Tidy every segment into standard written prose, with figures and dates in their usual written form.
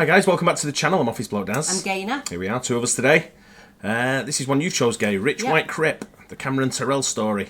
Hi guys, welcome back to the channel. I'm Office Bloke Daz. I'm Gaynor. Here we are, two of us today. This is one you chose, Gay. Rich White Crip, the Cameron Terrell story.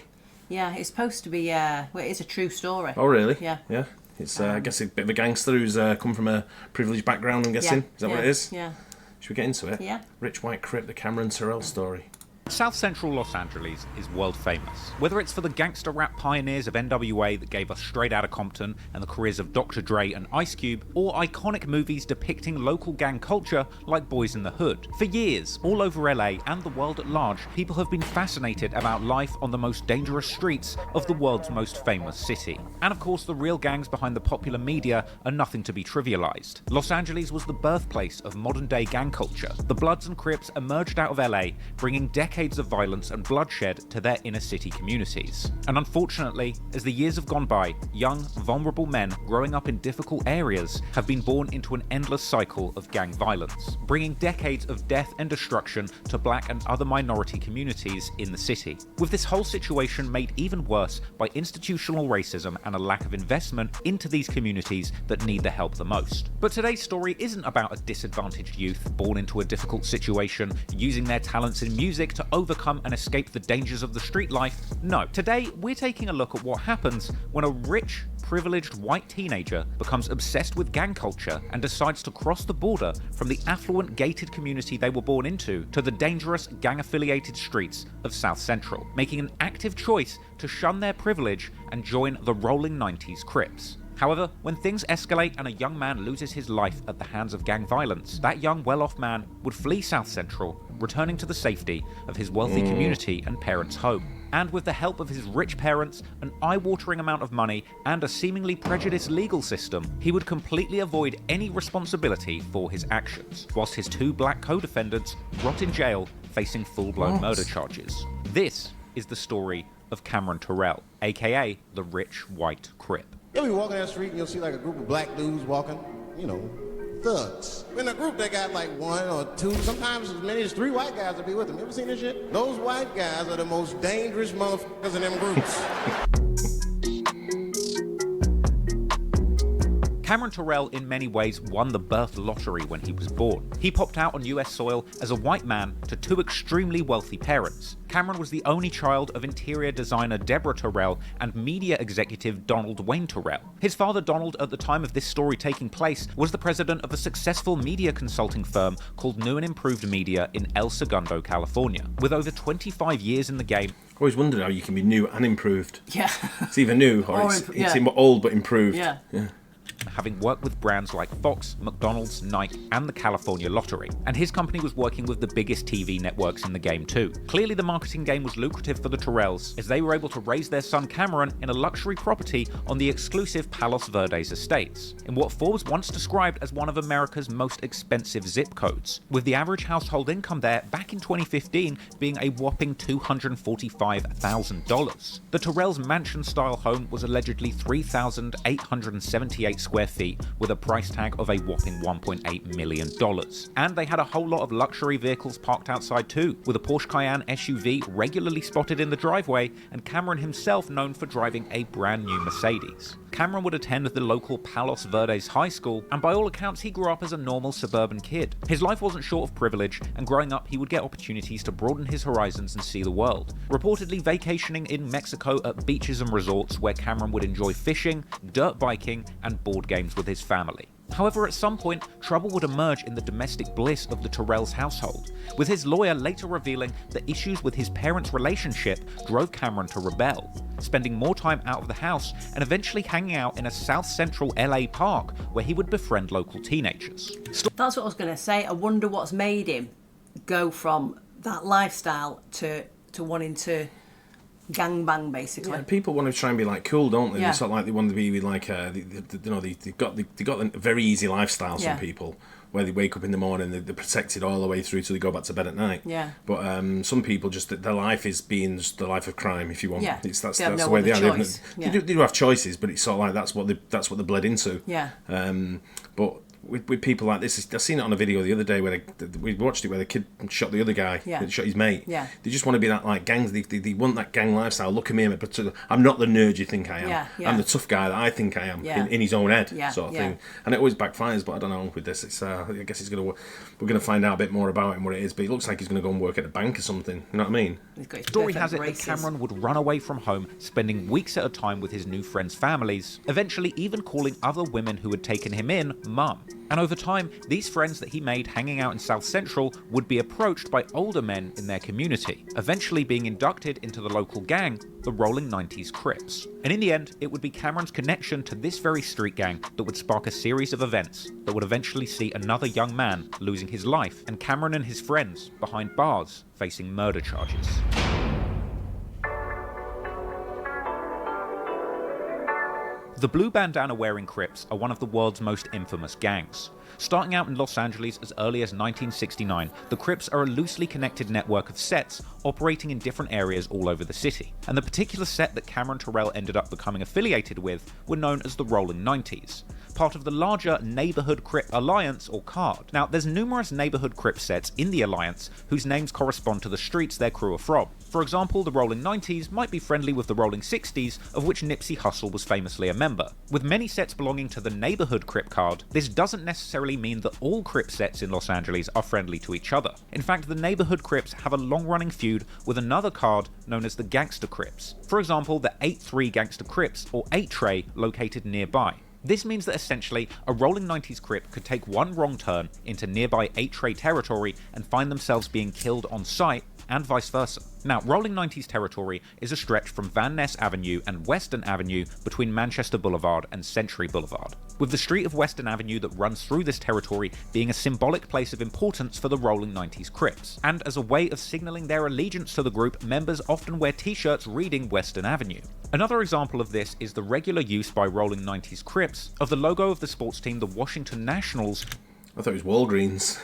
Yeah, it's supposed to be, well, it's a true story. Oh really? Yeah. Yeah. It's, I guess, a bit of a gangster who's come from a privileged background, I'm guessing. Is that what it is? Yeah. Should we get into it? Yeah. Rich White Crip, the Cameron Terrell story. South Central Los Angeles is world famous. Whether it's for the gangster rap pioneers of NWA that gave us Straight Outta Compton and the careers of Dr. Dre and Ice Cube, or iconic movies depicting local gang culture like Boys in the Hood. For years, all over LA and the world at large, people have been fascinated about life on the most dangerous streets of the world's most famous city. And of course, the real gangs behind the popular media are nothing to be trivialized. Los Angeles was the birthplace of modern day gang culture. The Bloods and Crips emerged out of LA, bringing decades of violence and bloodshed to their inner city communities. And unfortunately, as the years have gone by, young, vulnerable men growing up in difficult areas have been born into an endless cycle of gang violence, bringing decades of death and destruction to black and other minority communities in the city. With this whole situation made even worse by institutional racism and a lack of investment into these communities that need the help the most. But today's story isn't about a disadvantaged youth born into a difficult situation, using their talents in music to overcome and escape the dangers of the street life. No, today we're taking a look at what happens when a rich, privileged white teenager becomes obsessed with gang culture and decides to cross the border from the affluent gated community they were born into to the dangerous gang-affiliated streets of South Central, making an active choice to shun their privilege and join the rolling 90s Crips. However, when things escalate and a young man loses his life at the hands of gang violence, that young well-off man would flee South Central, returning to the safety of his wealthy community and parents' home. And with the help of his rich parents, an eye-watering amount of money, and a seemingly prejudiced legal system, he would completely avoid any responsibility for his actions, whilst his two black co-defendants rot in jail facing full-blown murder charges. This is the story of Cameron Terrell, aka the Rich White Crip. You'll be walking down the street and you'll see like a group of black dudes walking, thugs. In a group they got like one or two, sometimes as many as 3 white guys will be with them. You ever seen this shit? Those white guys are the most dangerous motherfuckers in them groups. Cameron Terrell in many ways won the birth lottery when he was born. He popped out on US soil as a white man to 2 extremely wealthy parents. Cameron was the only child of interior designer Deborah Terrell and media executive Donald Wayne Terrell. His father Donald, at the time of this story taking place, was the president of a successful media consulting firm called New and Improved Media in El Segundo, California. With over 25 years in the game, I always wondered how you can be new and improved. Yeah. It's either new or it's old but improved. Yeah. having worked with brands like Fox, McDonald's, Nike, and the California Lottery. And his company was working with the biggest TV networks in the game too. Clearly the marketing game was lucrative for the Terrells, as they were able to raise their son Cameron in a luxury property on the exclusive Palos Verdes estates, in what Forbes once described as one of America's most expensive zip codes, with the average household income there back in 2015 being a whopping $245,000. The Terrells' mansion-style home was allegedly 3,878 square feet with a price tag of a whopping $1.8 million. And they had a whole lot of luxury vehicles parked outside too, with a Porsche Cayenne SUV regularly spotted in the driveway, and Cameron himself known for driving a brand new Mercedes. Cameron would attend the local Palos Verdes high school, and by all accounts he grew up as a normal suburban kid. His life wasn't short of privilege, and growing up he would get opportunities to broaden his horizons and see the world, reportedly vacationing in Mexico at beaches and resorts where Cameron would enjoy fishing, dirt biking, and board games with his family. However, at some point, trouble would emerge in the domestic bliss of the Terrells' household, with his lawyer later revealing that issues with his parents' relationship drove Cameron to rebel, spending more time out of the house and eventually hanging out in a South Central LA park where he would befriend local teenagers. That's what I was going to say. I wonder what's made him go from that lifestyle to wanting to gangbang, basically. Yeah, people want to try and be like cool, don't they? Yeah. It's not like they want to be like they've got a very easy lifestyle. Some people, where they wake up in the morning, they're protected all the way through till they go back to bed at night. Yeah. But some people just their life is being just the life of crime, if you want. Yeah. That's the way they are. They do have choices, but it's sort of like that's what they bled into. Yeah. But with people like this, I seen it on a video the other day where we watched it where the kid shot the other guy, shot his mate. Yeah. They just want to be that like gangs. They want that gang lifestyle. Look at me, but I'm not the nerd you think I am. Yeah. I'm the tough guy that I think I am in his own head, sort of thing. And it always backfires. But I don't know with this. It's I guess we're gonna find out a bit more about him, what it is. But it looks like he's gonna go and work at a bank or something. You know what I mean? Story has it that Cameron would run away from home, spending weeks at a time with his new friends' families, eventually even calling other women who had taken him in mum. And over time, these friends that he made hanging out in South Central would be approached by older men in their community, eventually being inducted into the local gang, the Rolling 90s Crips. And in the end, it would be Cameron's connection to this very street gang that would spark a series of events that would eventually see another young man losing his life, and Cameron and his friends behind bars facing murder charges. The blue bandana wearing Crips are one of the world's most infamous gangs. Starting out in Los Angeles as early as 1969, the Crips are a loosely connected network of sets operating in different areas all over the city. And the particular set that Cameron Terrell ended up becoming affiliated with were known as the Rolling 90s, part of the larger Neighborhood Crip Alliance or CARD. Now, there's numerous Neighborhood Crip sets in the Alliance whose names correspond to the streets their crew are from. For example, the Rolling 90s might be friendly with the Rolling 60s, of which Nipsey Hussle was famously a member. With many sets belonging to the Neighborhood Crip CARD, this doesn't necessarily mean that all Crip sets in Los Angeles are friendly to each other. In fact, the Neighborhood Crips have a long-running feud with another CARD known as the Gangster Crips. For example, the 8-3 Gangster Crips, or 8-Tray, located nearby. This means that essentially, a Rolling 90s Crip could take one wrong turn into nearby 8-Tray territory and find themselves being killed on sight, and vice versa. Now, Rolling 90s territory is a stretch from Van Ness Avenue and Western Avenue between Manchester Boulevard and Century Boulevard, with the street of Western Avenue that runs through this territory being a symbolic place of importance for the Rolling 90s Crips. And as a way of signalling their allegiance to the group, members often wear t-shirts reading Western Avenue. Another example of this is the regular use by Rolling 90s Crips of the logo of the sports team the Washington Nationals. I thought it was Walgreens.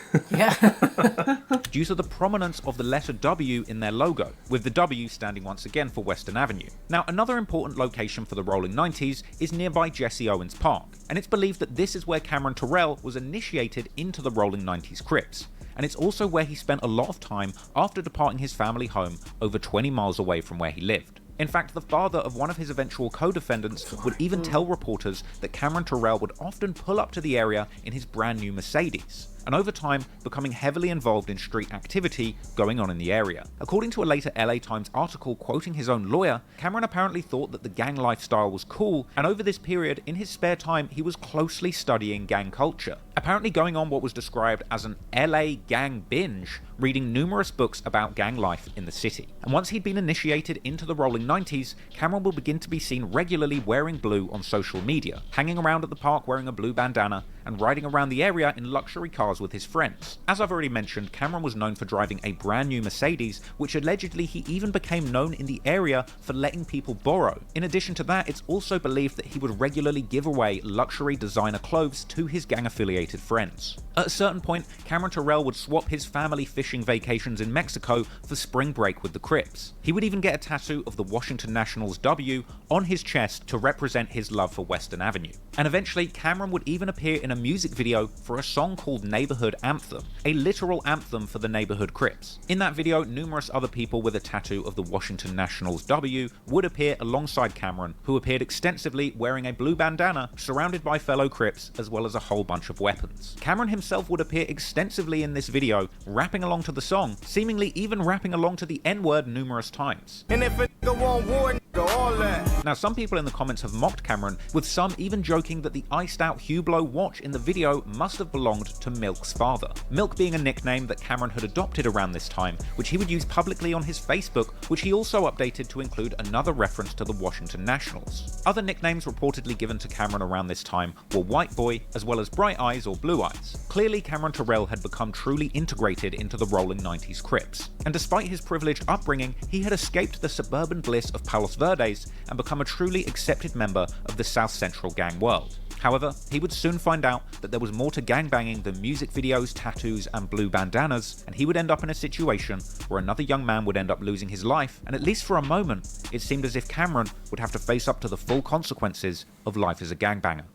Due to the prominence of the letter W in their logo, with the W standing once again for Western Avenue. Now, another important location for the Rolling 90s is nearby Jesse Owens Park, and it's believed that this is where Cameron Terrell was initiated into the Rolling 90s Crips. And it's also where he spent a lot of time after departing his family home over 20 miles away from where he lived. In fact, the father of one of his eventual co-defendants would even tell reporters that Cameron Terrell would often pull up to the area in his brand new Mercedes, and over time becoming heavily involved in street activity going on in the area. According to a later LA Times article quoting his own lawyer, Cameron apparently thought that the gang lifestyle was cool, and over this period, in his spare time, he was closely studying gang culture, apparently going on what was described as an LA gang binge, reading numerous books about gang life in the city. And once he'd been initiated into the Rolling 90s, Cameron will begin to be seen regularly wearing blue on social media, hanging around at the park wearing a blue bandana, and riding around the area in luxury cars with his friends. As I've already mentioned, Cameron was known for driving a brand new Mercedes, which allegedly he even became known in the area for letting people borrow. In addition to that, it's also believed that he would regularly give away luxury designer clothes to his gang-affiliated friends. At a certain point, Cameron Terrell would swap his family fishing vacations in Mexico for spring break with the Crips. He would even get a tattoo of the Washington Nationals W on his chest to represent his love for Western Avenue. And eventually, Cameron would even appear in a music video for a song called Neighborhood Anthem, a literal anthem for the Neighborhood Crips. In that video, numerous other people with a tattoo of the Washington Nationals W would appear alongside Cameron, who appeared extensively wearing a blue bandana, surrounded by fellow Crips, as well as a whole bunch of weapons. Cameron himself would appear extensively in this video, rapping along to the song, seemingly even rapping along to the N-word numerous times. And if a nigga want war, nigga, all that. Now, some people in the comments have mocked Cameron, with some even joking that the iced out Hublot watch in the video must have belonged to Milk's father. Milk being a nickname that Cameron had adopted around this time, which he would use publicly on his Facebook, which he also updated to include another reference to the Washington Nationals. Other nicknames reportedly given to Cameron around this time were White Boy, as well as Bright Eyes or Blue Eyes. Clearly, Cameron Terrell had become truly integrated into the Rolling 90s Crips, and despite his privileged upbringing, he had escaped the suburban bliss of Palos Verdes and become a truly accepted member of the South Central gang world. However, he would soon find out that there was more to gangbanging than music videos, tattoos, and blue bandanas, and he would end up in a situation where another young man would end up losing his life, and at least for a moment, it seemed as if Cameron would have to face up to the full consequences of life as a gangbanger.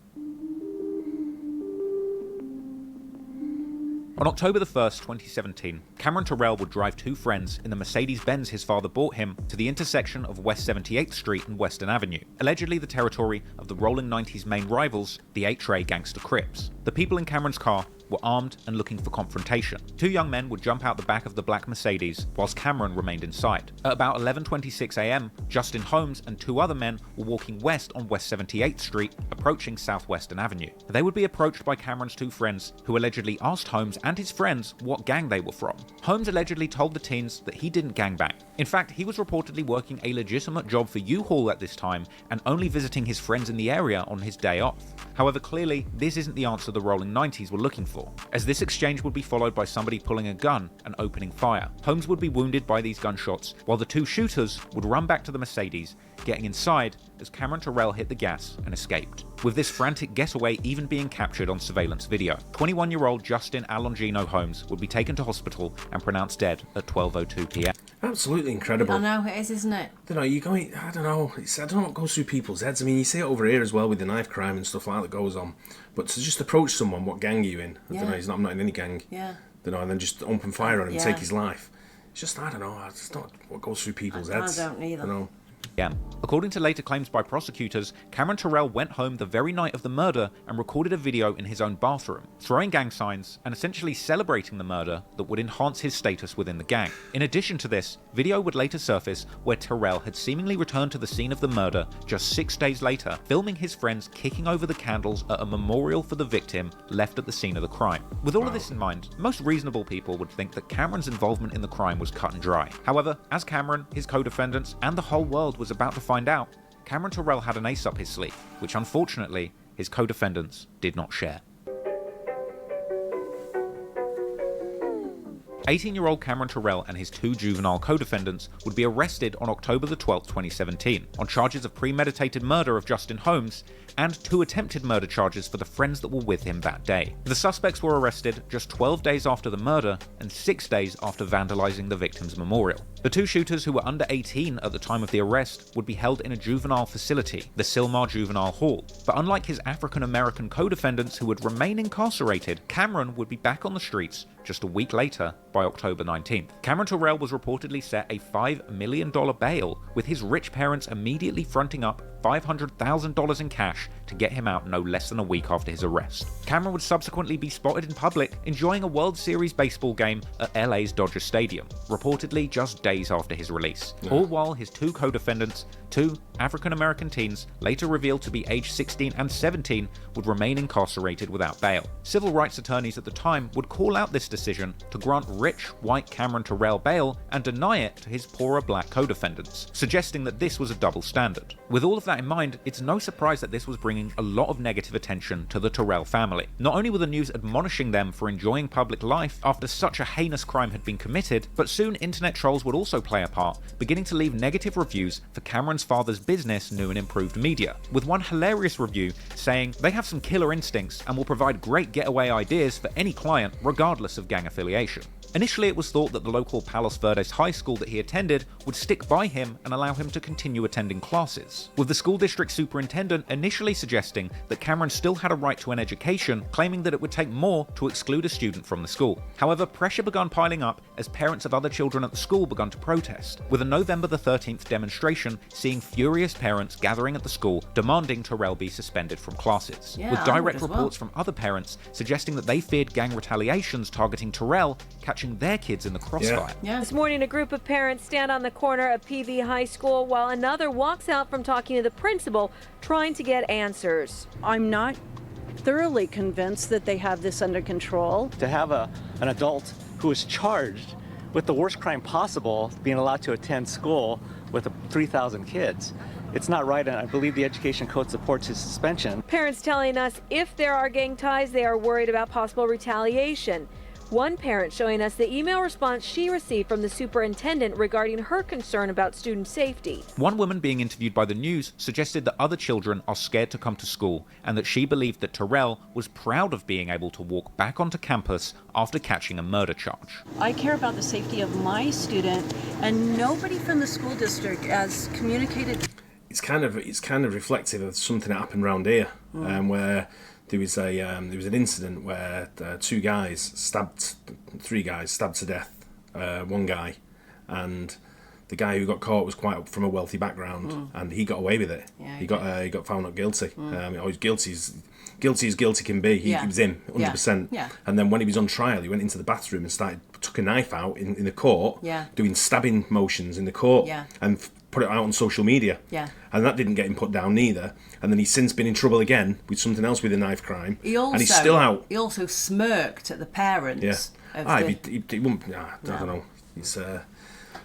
On October the 1st, 2017, Cameron Terrell would drive two friends in the Mercedes-Benz his father bought him to the intersection of West 78th Street and Western Avenue, allegedly the territory of the rolling 90s main rivals, the 8-tray gangster Crips. The people in Cameron's car were armed and looking for confrontation. Two young men would jump out the back of the black Mercedes, whilst Cameron remained inside. At about 11:26 a.m, Justin Holmes and two other men were walking west on West 78th Street, approaching South Western Avenue. They would be approached by Cameron's two friends, who allegedly asked Holmes and his friends what gang they were from. Holmes allegedly told the teens that he didn't gangbang. In fact, he was reportedly working a legitimate job for U-Haul at this time and only visiting his friends in the area on his day off. However, clearly, this isn't the answer the rolling 90s were looking for, as this exchange would be followed by somebody pulling a gun and opening fire. Holmes would be wounded by these gunshots, while the two shooters would run back to the Mercedes, getting inside as Cameron Terrell hit the gas and escaped, with this frantic getaway even being captured on surveillance video. 21-year-old Justin Alongino Holmes would be taken to hospital and pronounced dead at 12:02 p.m. Absolutely incredible. I know, it is, isn't it? I don't know, I don't know what goes through people's heads. I mean, you see it over here as well with the knife crime and stuff like that goes on. But to just approach someone, what gang are you in? I don't know, I'm not in any gang. Yeah. And then just open fire on him and take his life. It's just, I don't know, it's not what goes through people's heads. I don't either. According to later claims by prosecutors, Cameron Terrell went home the very night of the murder and recorded a video in his own bathroom, throwing gang signs and essentially celebrating the murder that would enhance his status within the gang. In addition to this, video would later surface where Terrell had seemingly returned to the scene of the murder just 6 days later, filming his friends kicking over the candles at a memorial for the victim left at the scene of the crime. With all of this in mind, most reasonable people would think that Cameron's involvement in the crime was cut and dry. However, as Cameron, his co-defendants, and the whole world was about to find out, Cameron Terrell had an ace up his sleeve, which unfortunately his co-defendants did not share. 18-year-old Cameron Terrell and his two juvenile co-defendants would be arrested on October the 12th, 2017, on charges of premeditated murder of Justin Holmes and 2 attempted murder charges for the friends that were with him that day. The suspects were arrested just 12 days after the murder and 6 days after vandalizing the victim's memorial. The two shooters, who were under 18 at the time of the arrest, would be held in a juvenile facility, the Sylmar Juvenile Hall. But unlike his African-American co-defendants who would remain incarcerated, Cameron would be back on the streets just a week later, by October 19th. Cameron Terrell was reportedly set a $5 million bail, with his rich parents immediately fronting up $500,000 in cash to get him out no less than a week after his arrest. Cameron would subsequently be spotted in public enjoying a World Series baseball game at LA's Dodger Stadium, reportedly just days after his release. All while his two co-defendants, two African-American teens, later revealed to be aged 16 and 17, would remain incarcerated without bail. Civil rights attorneys at the time would call out this decision to grant rich white Cameron Terrell bail and deny it to his poorer black co-defendants, suggesting that this was a double standard. With all of that in mind, it's no surprise that this was bringing a lot of negative attention to the Terrell family. Not only were the news admonishing them for enjoying public life after such a heinous crime had been committed, but soon internet trolls would also play a part, beginning to leave negative reviews for Cameron's father's business, New and Improved Media, with one hilarious review saying they have some killer instincts and will provide great getaway ideas for any client regardless of gang affiliation. Initially, it was thought that the local Palos Verdes high school that he attended would stick by him and allow him to continue attending classes, with the school district superintendent initially suggesting that Cameron still had a right to an education, claiming that it would take more to exclude a student from the school. However, pressure began piling up as parents of other children at the school began to protest, with a November the 13th demonstration seeing furious parents gathering at the school demanding Terrell be suspended from classes, with direct reports from other parents suggesting that they feared gang retaliations targeting Terrell, catching their kids in the crossfire. This morning, a group of parents stand on the corner of PV High School while another walks out from talking to the principal, trying to get answers. I'm not thoroughly convinced that they have this under control. To have an adult who is charged with the worst crime possible being allowed to attend school with 3,000 kids. It's not right, and I believe the education code supports his suspension. Parents telling us if there are gang ties, they are worried about possible retaliation. One parent showing us the email response she received from the superintendent regarding her concern about student safety. One woman being interviewed by the news suggested that other children are scared to come to school and that she believed that Terrell was proud of being able to walk back onto campus after catching a murder charge. I care about the safety of my student, and nobody from the school district has communicated. It's kind of reflective of something that happened around here, where there was an incident where three guys stabbed to death one guy, and the guy who got caught was quite from a wealthy background, and he got away with it. Yeah, he got found not guilty. He's guilty as guilty can be. He was in 100%. Yeah. And then when he was on trial, he went into the bathroom and took a knife out in the court, doing stabbing motions in the court, and put it out on social media. Yeah. And that didn't get him put down neither. And then he's since been in trouble again with something else with a knife crime. And he's still out. He also smirked at the parents. Yeah. He wouldn't. I don't know. It's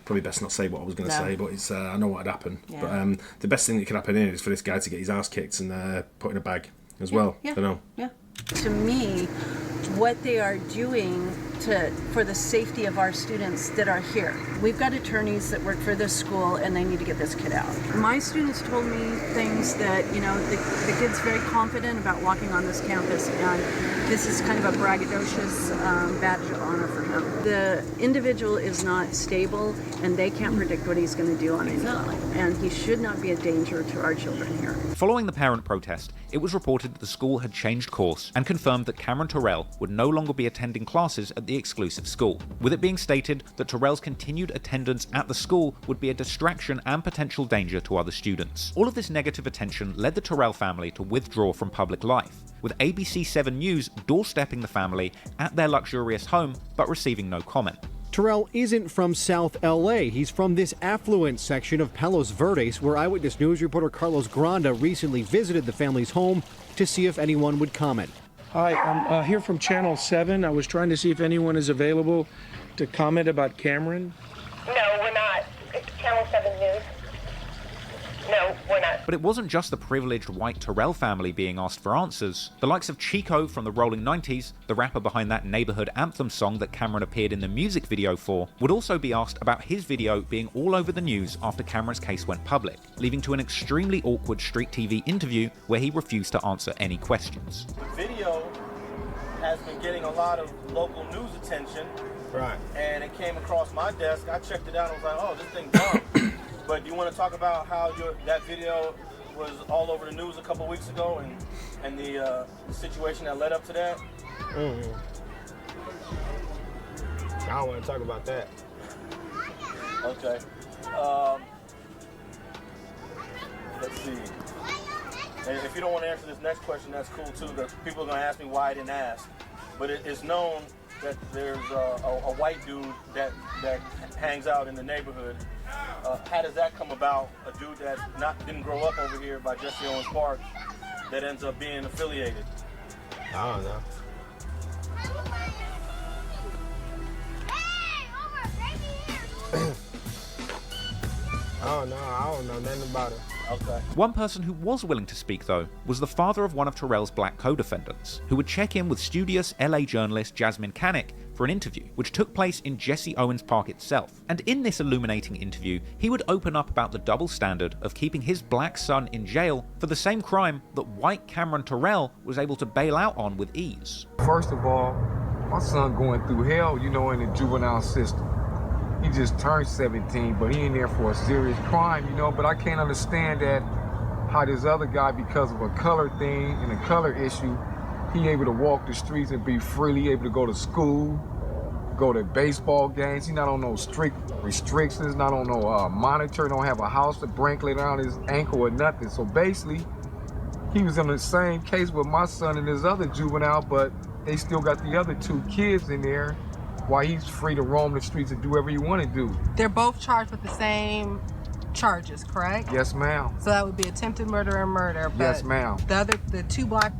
probably best not say what I was going to say, but it's I know what had happened. Yeah. But the best thing that could happen here is for this guy to get his ass kicked and put in a bag as well. Yeah. I don't know. Yeah. To me, what they are doing for the safety of our students that are here. We've got attorneys that work for this school, and they need to get this kid out. My students told me things that, the kid's very confident about walking on this campus, and this is kind of a braggadocious badge of honor for him. The individual is not stable, and they can't predict what he's going to do on anything, and he should not be a danger to our children here. Following the parent protest, it was reported that the school had changed course and confirmed that Cameron Terrell would no longer be attending classes at the exclusive school, with it being stated that Terrell's continued attendance at the school would be a distraction and potential danger to other students. All of this negative attention led the Terrell family to withdraw from public life, with ABC 7 News doorstepping the family at their luxurious home but receiving no comment. Terrell isn't from South LA. He's from this affluent section of Palos Verdes, where Eyewitness News reporter Carlos Granda recently visited the family's home to see if anyone would comment. Hi, I'm here from Channel 7. I was trying to see if anyone is available to comment about Cameron. No, we're not. It's Channel 7 News. No, we're not. But it wasn't just the privileged white Terrell family being asked for answers. The likes of Chico from the Rolling 90s, the rapper behind that neighborhood anthem song that Cameron appeared in the music video for, would also be asked about his video being all over the news after Cameron's case went public, leading to an extremely awkward street TV interview where he refused to answer any questions. The video has been getting a lot of local news attention. Right. And it came across my desk. I checked it out and was like, oh, this thing dumb. But do you want to talk about how that video was all over the news a couple weeks ago and the situation that led up to that? Mm-hmm. I don't want to talk about that. Okay. Let's see. And if you don't want to answer this next question, that's cool too. Because people are going to ask me why I didn't ask. But it is known that there's a white dude that hangs out in the neighborhood. How does that come about? A dude that didn't grow up over here by Jesse Owens Park that ends up being affiliated? I don't know. I don't know nothing about it. Okay. One person who was willing to speak, though, was the father of one of Terrell's black co-defendants, who would check in with studious LA journalist Jasmine Canick for an interview, which took place in Jesse Owens Park itself. And in this illuminating interview, he would open up about the double standard of keeping his black son in jail for the same crime that white Cameron Terrell was able to bail out on with ease. First of all, my son going through hell, in the juvenile system. He just turned 17, but he in there for a serious crime, but I can't understand that how this other guy, because of a color thing and a color issue, he able to walk the streets and be freely able to go to school, go to baseball games. He's not on no strict restrictions, not on no monitor, don't have a house to bracelet around his ankle or nothing. So basically, he was in the same case with my son and his other juvenile, but they still got the other two kids in there while he's free to roam the streets and do whatever he want to do. They're both charged with the same charges, correct? Yes, ma'am. So that would be attempted murder and murder. But yes, ma'am. The two black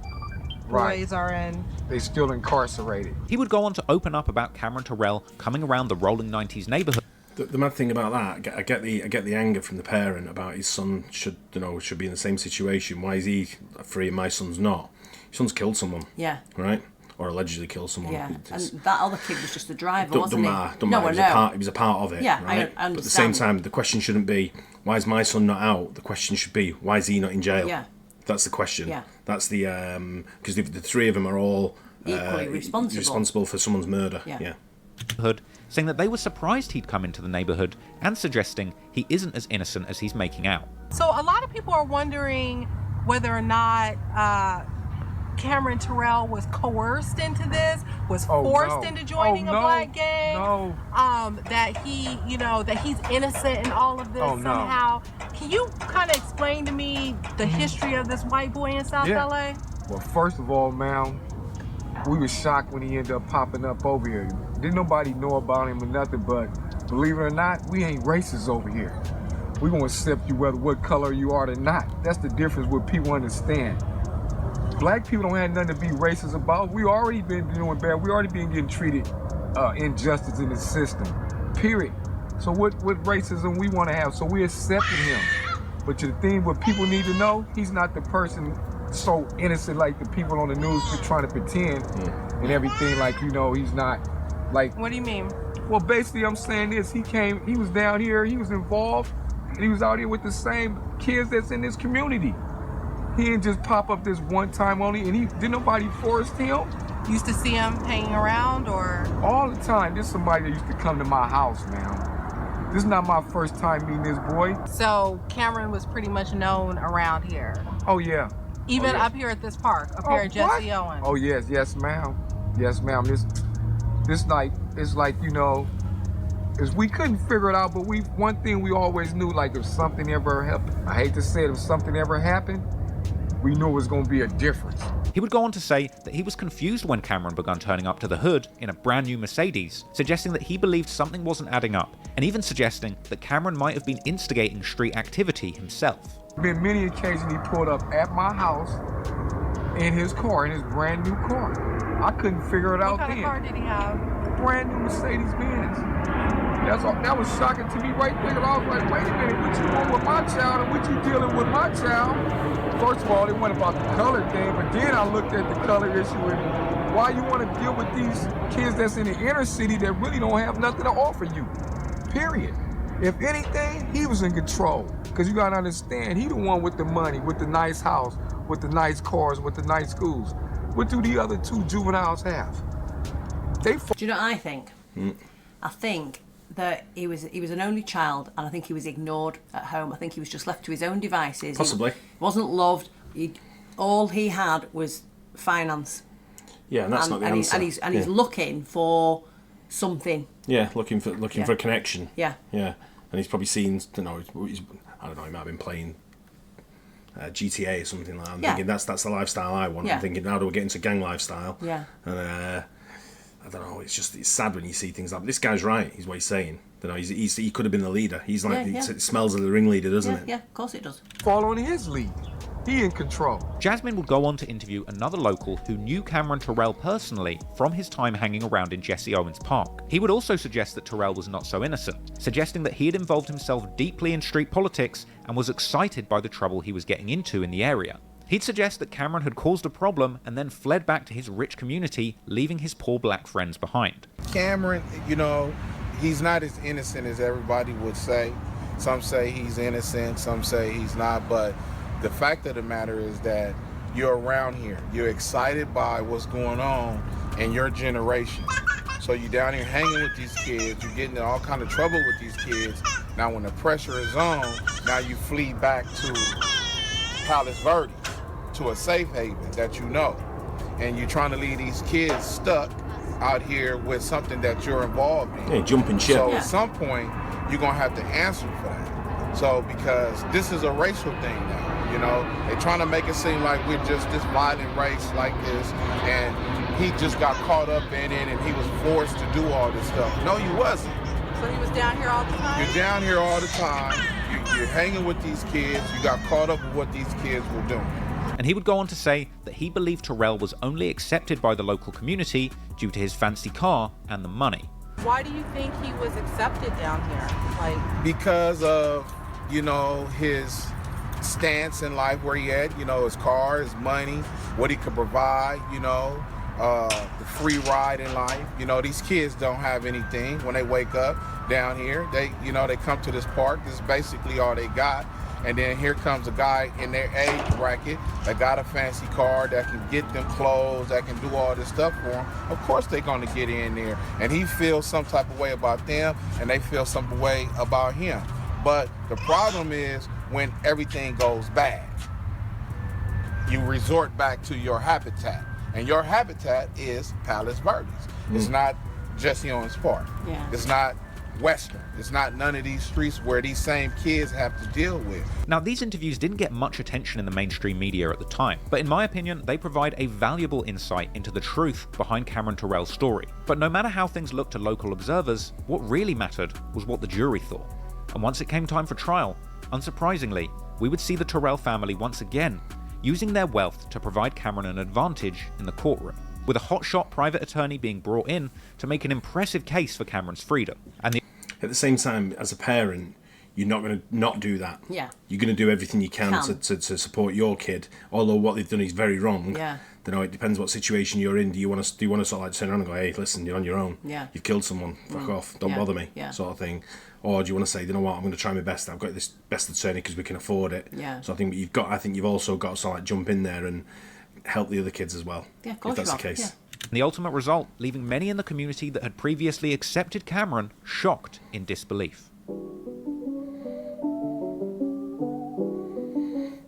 boys are in. They still incarcerated. He would go on to open up about Cameron Terrell coming around the Rolling 90s neighborhood. The mad thing about that, I get the anger from the parent about his son should be in the same situation. Why is he free and my son's not? His son's killed someone. Yeah. Right? Or allegedly killed someone. Yeah, and that other kid was just the driver, wasn't he? Don't matter. He was a part of it. Yeah, right? I understand. But at the same time, the question shouldn't be, why is my son not out? The question should be, why is he not in jail? Yeah. That's the question. Yeah. That's the because the three of them are all equally responsible for someone's murder. Yeah. Saying that they were surprised he'd come into the neighborhood and suggesting he isn't as innocent as he's making out. So a lot of people are wondering whether or not Cameron Terrell was coerced into this, was forced into joining a black gang? No. That he, you know, that he's innocent in all of this somehow. Can you kind of explain to me the history of this white boy in South LA? Well, first of all, ma'am, we were shocked when he ended up popping up over here. Didn't nobody know about him or nothing, but believe it or not, we ain't racist over here. We gonna accept you whether what color you are or not. That's the difference what people understand. Black people don't have nothing to be racist about. We already been doing bad. We already been getting treated injustice in the system, period. So what racism we want to have? So we accepted him. But the thing what people need to know, he's not the person so innocent like the people on the news trying to pretend and everything, like, you know, he's not like. What do you mean? Well, basically I'm saying this, he was down here, he was involved, and he was out here with the same kids that's in this community. He didn't just pop up this one time only, and didn't nobody force him. Used to see him hanging around, or? All the time. This is somebody that used to come to my house, man. This is not my first time meeting this boy. So Cameron was pretty much known around here? Oh, yeah. Even up here at this park, up here at Jesse Owens? Oh, yes, ma'am. Yes, ma'am. This like, it's like, you know, we couldn't figure it out, but one thing we always knew, like if something ever happened, I hate to say it, if something ever happened, we knew it was going to be a difference. He would go on to say that he was confused when Cameron began turning up to the hood in a brand new Mercedes, suggesting that he believed something wasn't adding up, and even suggesting that Cameron might have been instigating street activity himself. There have been many occasions he pulled up at my house in his car, in his brand new car. I couldn't figure it out then. What kind of car did he have? A brand new Mercedes Benz. That was shocking to me right there. I was like, wait a minute, what you doing with my child and what you dealing with my child? First of all, it wasn't about the color thing, but then I looked at the color issue and why you want to deal with these kids that's in the inner city that really don't have nothing to offer you, period. If anything, he was in control, because you got to understand, he the one with the money, with the nice house, with the nice cars, with the nice schools. What do the other two juveniles have? Do you know what I think? I think that he was an only child, and I think he was ignored at home. I think he was just left to his own devices. Possibly. He wasn't loved. All he had was finance. Yeah, and that's not the answer. And he's looking for something. Yeah, looking for a connection. Yeah. Yeah, and he's probably seen, I don't know, he might have been playing GTA or something like that. I'm thinking that's the lifestyle I want. I'm thinking, how do we get into gang lifestyle? Yeah. And I don't know. It's sad when you see things like this. Guy's right. Is what he's saying. You know, he could have been the leader. He's like it smells of the ringleader, doesn't it? Yeah, of course it does. Following his lead, he in control. Jasmine would go on to interview another local who knew Cameron Terrell personally from his time hanging around in Jesse Owens Park. He would also suggest that Terrell was not so innocent, suggesting that he had involved himself deeply in street politics and was excited by the trouble he was getting into in the area. He'd suggest that Cameron had caused a problem and then fled back to his rich community, leaving his poor black friends behind. Cameron, you know, he's not as innocent as everybody would say. Some say he's innocent, some say he's not, but the fact of the matter is that you're around here. You're excited by what's going on in your generation. So you're down here hanging with these kids, you're getting in all kind of trouble with these kids. Now when the pressure is on, now you flee back to Palos Verdes, to a safe haven that you know, and you're trying to leave these kids stuck out here with something that you're involved in. Yeah, jumping ship. So at some point, you're gonna have to answer for that. So because this is a racial thing now, you know, they're trying to make it seem like we're just this violent race like this, and he just got caught up in it and he was forced to do all this stuff. No, he wasn't. So he was down here all the time? You're down here all the time. You're hanging with these kids. You got caught up with what these kids were doing. And he would go on to say that he believed Terrell was only accepted by the local community due to his fancy car and the money. Why do you think he was accepted down here? Because of, you know, his stance in life where he at, you know, his car, his money, what he could provide, you know, the free ride in life. You know, these kids don't have anything when they wake up down here. They come to this park. This is basically all they got. And then here comes a guy in their age bracket that got a fancy car, that can get them clothes, that can do all this stuff for them. Of course they're going to get in there. And he feels some type of way about them, and they feel some way about him. But the problem is when everything goes bad. you resort back to your habitat. And your habitat is Palos Verdes. It's not Jesse Owens Park. Yeah. It's not Western. It's not none of these streets where these same kids have to deal with. Now, these interviews didn't get much attention in the mainstream media at the time, but in my opinion, they provide a valuable insight into the truth behind Cameron Terrell's story. But no matter how things looked to local observers, what really mattered was what the jury thought. And once it came time for trial, unsurprisingly, we would see the Terrell family once again using their wealth to provide Cameron an advantage in the courtroom, with a hotshot private attorney being brought in to make an impressive case for Cameron's freedom. And at the same time, as a parent, you're not going to not do that. Yeah. You're going to do everything you can to support your kid, although what they've done is very wrong. Yeah. You know, it depends what situation you're in. Do you want to sort of like turn around and go, hey, listen, you're on your own. Yeah. You've killed someone. Fuck off. Don't bother me. Yeah. Sort of thing. Or do you want to say, you know what, I'm going to try my best. I've got this best attorney because we can afford it. Yeah. So I think you've also got to sort of like jump in there and help the other kids as well. Yeah, of course if that's the you case. Yeah. the ultimate result leaving many in the community that had previously accepted Cameron shocked in disbelief.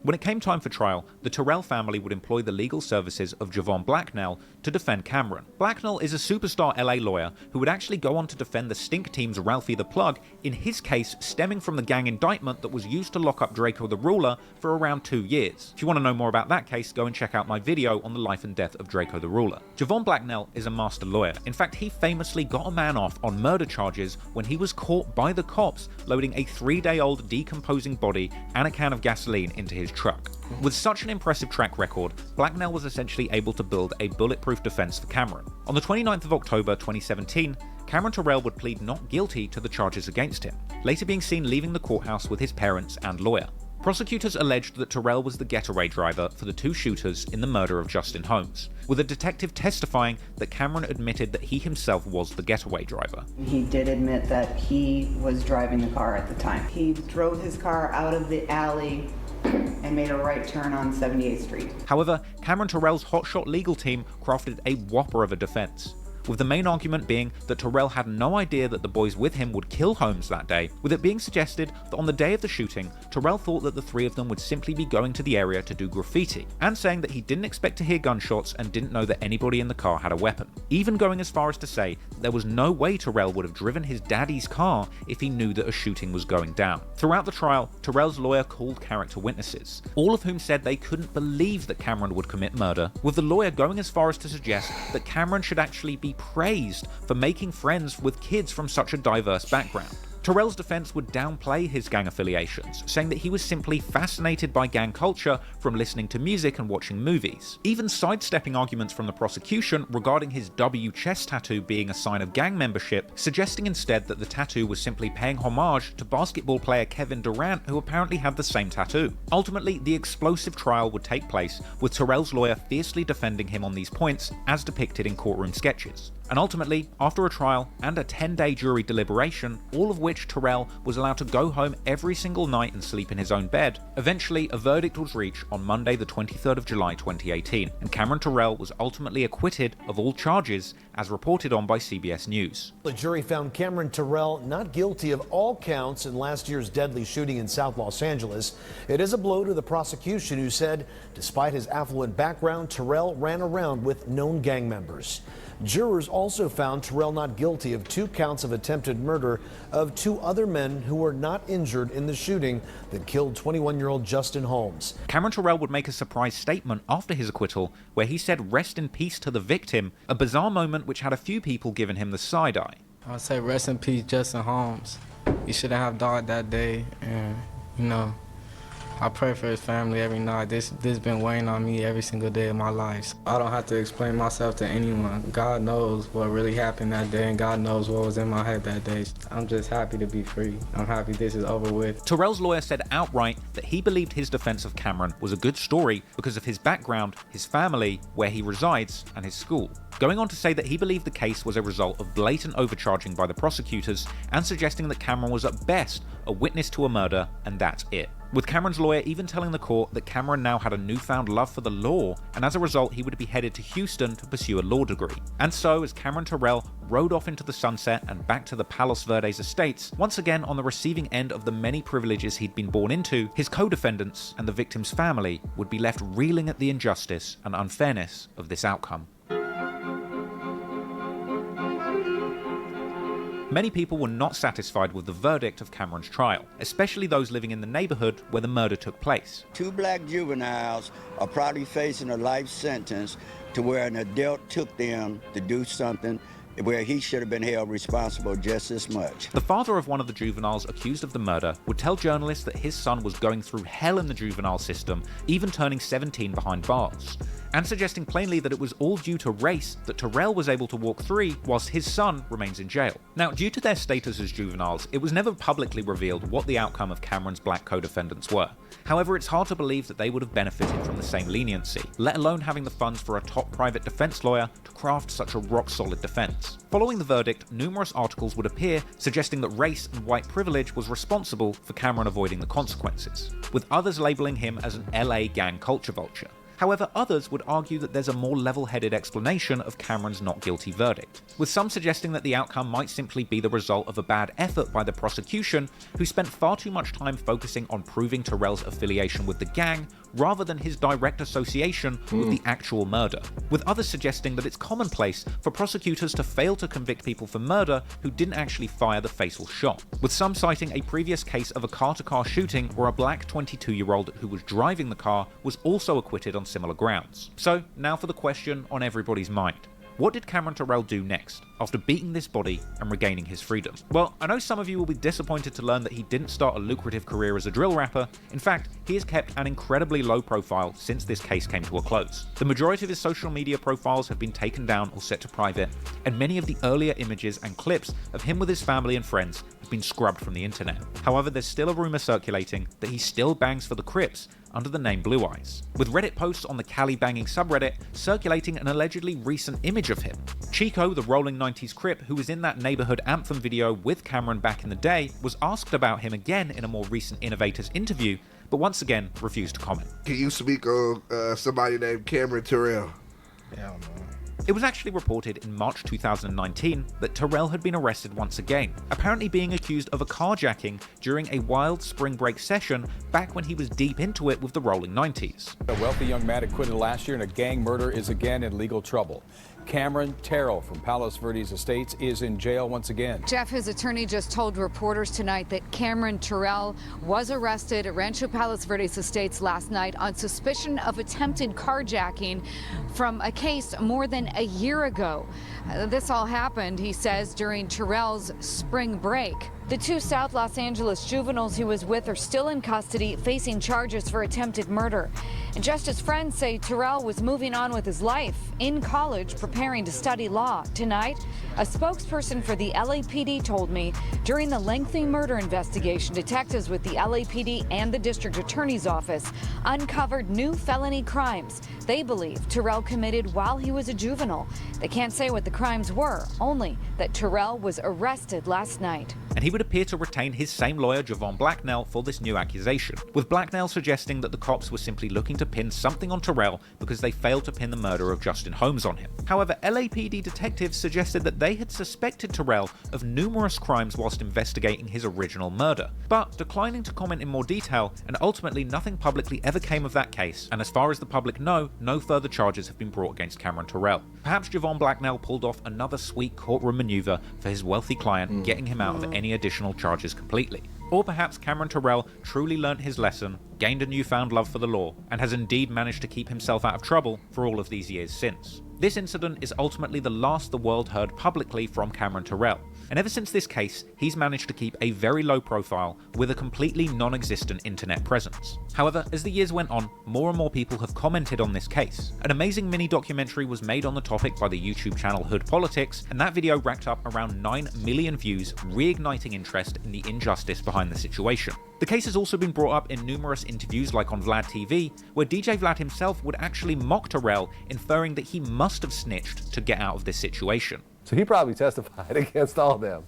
When it came time for trial, the Terrell family would employ the legal services of Javon Blacknell to defend Cameron. Blacknell is a superstar LA lawyer who would actually go on to defend the Stink Team's Ralphie the Plug, in his case stemming from the gang indictment that was used to lock up Draco the Ruler for around 2 years. If you want to know more about that case, go and check out my video on the life and death of Draco the Ruler. Javon Blacknell is a master lawyer. In fact, he famously got a man off on murder charges when he was caught by the cops loading a 3-day-old decomposing body and a can of gasoline into his truck. With such an impressive track record, Blacknell was essentially able to build a bulletproof defense for Cameron. On the 29th of October 2017, Cameron Terrell would plead not guilty to the charges against him, later being seen leaving the courthouse with his parents and lawyer. Prosecutors alleged that Terrell was the getaway driver for the 2 shooters in the murder of Justin Holmes, with a detective testifying that Cameron admitted that he himself was the getaway driver. He did admit that he was driving the car at the time. He drove his car out of the alley and made a right turn on 78th Street. However, Cameron Terrell's hotshot legal team crafted a whopper of a defense, with the main argument being that Terrell had no idea that the boys with him would kill Holmes that day, with it being suggested that on the day of the shooting, Terrell thought that the 3 of them would simply be going to the area to do graffiti, and saying that he didn't expect to hear gunshots and didn't know that anybody in the car had a weapon, even going as far as to say that there was no way Terrell would have driven his daddy's car if he knew that a shooting was going down. Throughout the trial, Terrell's lawyer called character witnesses, all of whom said they couldn't believe that Cameron would commit murder, with the lawyer going as far as to suggest that Cameron should actually be praised for making friends with kids from such a diverse background. Terrell's defense would downplay his gang affiliations, saying that he was simply fascinated by gang culture from listening to music and watching movies, even sidestepping arguments from the prosecution regarding his W chest tattoo being a sign of gang membership, suggesting instead that the tattoo was simply paying homage to basketball player Kevin Durant, who apparently had the same tattoo. Ultimately, the explosive trial would take place, with Terrell's lawyer fiercely defending him on these points, as depicted in courtroom sketches. And ultimately, after a trial and a 10-day jury deliberation, all of which Terrell was allowed to go home every single night and sleep in his own bed, eventually a verdict was reached on Monday the 23rd of July 2018, and Cameron Terrell was ultimately acquitted of all charges, as reported on by CBS News. The jury found Cameron Terrell not guilty of all counts in last year's deadly shooting in South Los Angeles. It is a blow to the prosecution, who said, despite his affluent background, Terrell ran around with known gang members. Jurors also found Terrell not guilty of 2 counts of attempted murder of 2 other men who were not injured in the shooting that killed 21-year-old Justin Holmes. Cameron Terrell would make a surprise statement after his acquittal, where he said rest in peace to the victim, a bizarre moment which had a few people giving him the side eye. I'd say rest in peace Justin Holmes. He shouldn't have died that day, and I pray for his family every night. This been weighing on me every single day of my life. I don't have to explain myself to anyone. God knows what really happened that day, and God knows what was in my head that day. I'm just happy to be free. I'm happy this is over with. Terrell's lawyer said outright that he believed his defense of Cameron was a good story because of his background, his family, where he resides, and his school. going on to say that he believed the case was a result of blatant overcharging by the prosecutors and suggesting that Cameron was at best a witness to a murder and that's it. With Cameron's lawyer even telling the court that Cameron now had a newfound love for the law, and as a result he would be headed to Houston to pursue a law degree. And so, as Cameron Terrell rode off into the sunset and back to the Palos Verdes estates, once again on the receiving end of the many privileges he'd been born into, his co-defendants and the victim's family would be left reeling at the injustice and unfairness of this outcome. Many people were not satisfied with the verdict of Cameron's trial, especially those living in the neighborhood where the murder took place. 2 black juveniles are probably facing a life sentence to where an adult took them to do something where he should have been held responsible just as much. The father of one of the juveniles accused of the murder would tell journalists that his son was going through hell in the juvenile system, even turning 17 behind bars, and suggesting plainly that it was all due to race that Terrell was able to walk free whilst his son remains in jail. Now, due to their status as juveniles, it was never publicly revealed what the outcome of Cameron's black co-defendants were. However, it's hard to believe that they would have benefited from the same leniency, let alone having the funds for a top private defense lawyer to craft such a rock-solid defense. Following the verdict, numerous articles would appear suggesting that race and white privilege was responsible for Cameron avoiding the consequences, with others labeling him as an LA gang culture vulture. However, others would argue that there's a more level-headed explanation of Cameron's not guilty verdict, with some suggesting that the outcome might simply be the result of a bad effort by the prosecution, who spent far too much time focusing on proving Terrell's affiliation with the gang rather than his direct association with the actual murder, with others suggesting that it's commonplace for prosecutors to fail to convict people for murder who didn't actually fire the fatal shot, with some citing a previous case of a car-to-car shooting where a black 22-year-old who was driving the car was also acquitted on similar grounds. So, now for the question on everybody's mind. What did Cameron Terrell do next, after beating this body and regaining his freedom? Well, I know some of you will be disappointed to learn that he didn't start a lucrative career as a drill rapper. In fact, he has kept an incredibly low profile since this case came to a close. The majority of his social media profiles have been taken down or set to private, and many of the earlier images and clips of him with his family and friends have been scrubbed from the internet. However, there's still a rumor circulating that he still bangs for the Crips under the name Blue Eyes, with Reddit posts on the Cali banging subreddit circulating an allegedly recent image of him. Chico, the rolling 90s Crip who was in that neighborhood anthem video with Cameron back in the day, was asked about him again in a more recent Innovators interview, but once again refused to comment. Can you speak of somebody named Cameron Terrell? Hell no. It was actually reported in March 2019 that Terrell had been arrested once again, apparently being accused of a carjacking during a wild spring break session back when he was deep into it with the rolling 90s. A wealthy young man acquitted last year in a gang murder is again in legal trouble. Cameron Terrell from Palos Verdes Estates is in jail once again. Jeff, his attorney just told reporters tonight that Cameron Terrell was arrested at Rancho Palos Verdes Estates last night on suspicion of attempted carjacking from a case more than a year ago. This all happened, he says, during Terrell's spring break. The 2 South Los Angeles juveniles he was with are still in custody, facing charges for attempted murder. And just as friends say Terrell was moving on with his life in college, preparing to study law. Tonight, a spokesperson for the LAPD told me during the lengthy murder investigation, detectives with the LAPD and the district attorney's office uncovered new felony crimes they believe Terrell committed while he was a juvenile. They can't say what the crimes were, only that Terrell was arrested last night. And he would appear to retain his same lawyer, Javon Blacknell, for this new accusation, with Blacknell suggesting that the cops were simply looking to pin something on Terrell because they failed to pin the murder of Justin Holmes on him. However, LAPD detectives suggested that they had suspected Terrell of numerous crimes whilst investigating his original murder, but declining to comment in more detail, and ultimately nothing publicly ever came of that case, and as far as the public know, no further charges have been brought against Cameron Terrell. Perhaps Javon Blacknell pulled off another sweet courtroom maneuver for his wealthy client, getting him out of any additional charges completely. Or perhaps Cameron Terrell truly learnt his lesson, gained a newfound love for the law, and has indeed managed to keep himself out of trouble for all of these years since. This incident is ultimately the last the world heard publicly from Cameron Terrell, And ever since this case, he's managed to keep a very low profile with a completely non-existent internet presence. However, as the years went on, more and more people have commented on this case. An amazing mini documentary was made on the topic by the YouTube channel Hood Politics, and that video racked up around 9 million views, reigniting interest in the injustice behind the situation. The case has also been brought up in numerous interviews like on Vlad TV, where DJ Vlad himself would actually mock Terrell, inferring that he must have snitched to get out of this situation. So he probably testified against all of them.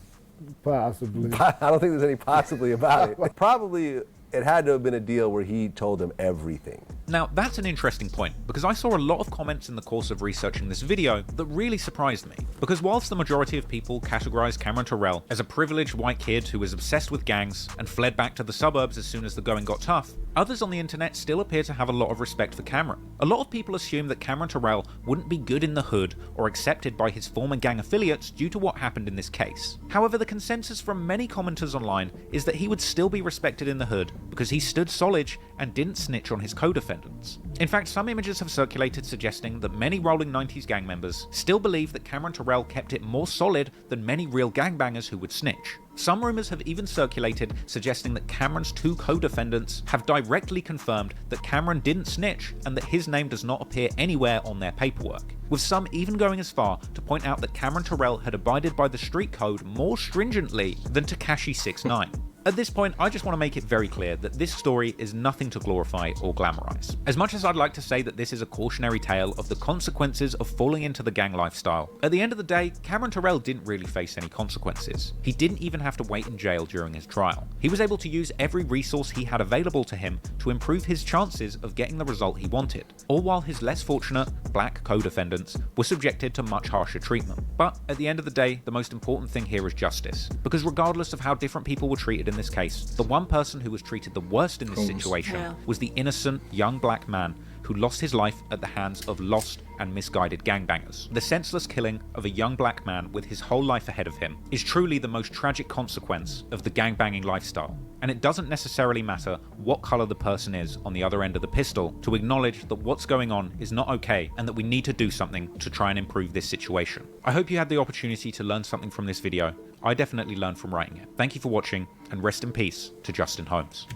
Possibly. I don't think there's any possibly about it. Probably it had to have been a deal where he told them everything. Now, that's an interesting point, because I saw a lot of comments in the course of researching this video that really surprised me. Because whilst the majority of people categorize Cameron Terrell as a privileged white kid who was obsessed with gangs and fled back to the suburbs as soon as the going got tough, others on the internet still appear to have a lot of respect for Cameron. A lot of people assume that Cameron Terrell wouldn't be good in the hood or accepted by his former gang affiliates due to what happened in this case. However, the consensus from many commenters online is that he would still be respected in the hood because he stood solid and didn't snitch on his co-defendants. In fact, some images have circulated suggesting that many rolling 90s gang members still believe that Cameron Terrell kept it more solid than many real gangbangers who would snitch. Some rumours have even circulated suggesting that Cameron's 2 co-defendants have directly confirmed that Cameron didn't snitch and that his name does not appear anywhere on their paperwork, with some even going as far to point out that Cameron Terrell had abided by the street code more stringently than Tekashi 6ix9ine. At this point, I just want to make it very clear that this story is nothing to glorify or glamorize. As much as I'd like to say that this is a cautionary tale of the consequences of falling into the gang lifestyle, at the end of the day, Cameron Terrell didn't really face any consequences. He didn't even have to wait in jail during his trial. He was able to use every resource he had available to him to improve his chances of getting the result he wanted, all while his less fortunate black co-defendants were subjected to much harsher treatment. But at the end of the day, the most important thing here is justice, because regardless of how different people were treated in this case, the one person who was treated the worst in this situation was the innocent young black man who lost his life at the hands of lost and misguided gangbangers. The senseless killing of a young black man with his whole life ahead of him is truly the most tragic consequence of the gangbanging lifestyle, and it doesn't necessarily matter what colour the person is on the other end of the pistol to acknowledge that what's going on is not okay and that we need to do something to try and improve this situation. I hope you had the opportunity to learn something from this video. I definitely learned from writing it. Thank you for watching, and rest in peace to Justin Holmes.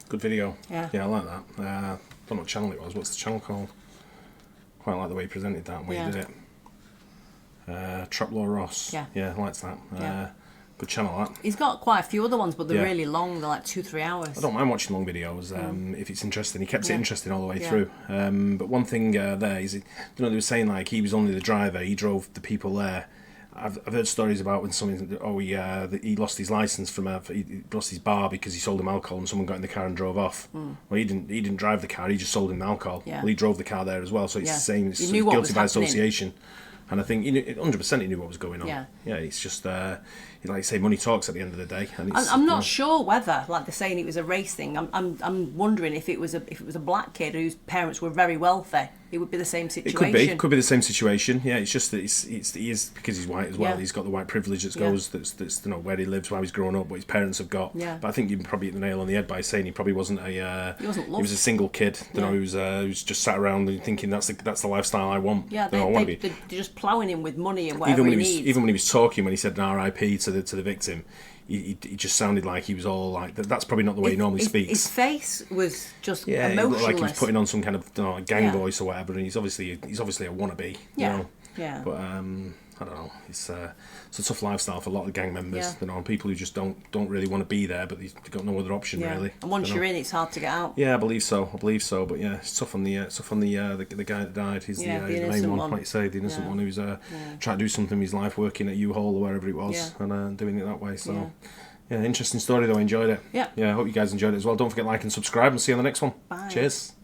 Good video. Yeah, I like that. I don't know what channel it was. What's the channel called? Quite like the way he presented that and way he did it. Traplaw Ross. Yeah, I liked that. Good channel, that. He's got quite a few other ones, but they're really long. They're like 2-3 hours. I don't mind watching long videos if it's interesting. He kept it interesting all the way through. But one thing there is, they were saying like he was only the driver. He drove the people there. I've heard stories about when someone he lost his license from he lost his bar because he sold him alcohol and someone got in the car and drove off. Well, he didn't drive the car, he just sold him the alcohol. Well, he drove the car there as well, so it's the same. It's guilty by association. And I think 100% he knew what was going on. Yeah, it's just like you say, money talks at the end of the day. And I'm not sure whether, like they're saying, it was a race thing. I'm wondering if it was a black kid whose parents were very wealthy. It would be the same situation. It could be the same situation. Yeah, it's just that he is because he's white as well. Yeah. He's got the white privilege that goes that's where he lives, how he's grown up, what his parents have got. Yeah. But I think you probably hit the nail on the head by saying he probably wasn't he was a single kid. He was just sat around and thinking that's the lifestyle I want. Yeah, they're just ploughing him with money and whatever he needs. Even when he was talking, when he said an R.I.P. to the victim. He just sounded like he was all like that's probably not the way he normally speaks. His face was just emotionless. He looked like he was putting on some kind of gang voice or whatever, and he's obviously a wannabe. Yeah. But I don't know. It's a tough lifestyle for a lot of gang members. People who just don't really want to be there, but they've got no other option really. And once you're in, it's hard to get out. Yeah, I believe so. But yeah, it's tough on the guy that died. He's the main one, like you say, the innocent one who's trying to do something in his life, working at U-Haul or wherever it was, and doing it that way. So. Yeah, interesting story though. I enjoyed it. Yeah. I hope you guys enjoyed it as well. Don't forget to like and subscribe, and see you on the next one. Bye. Cheers.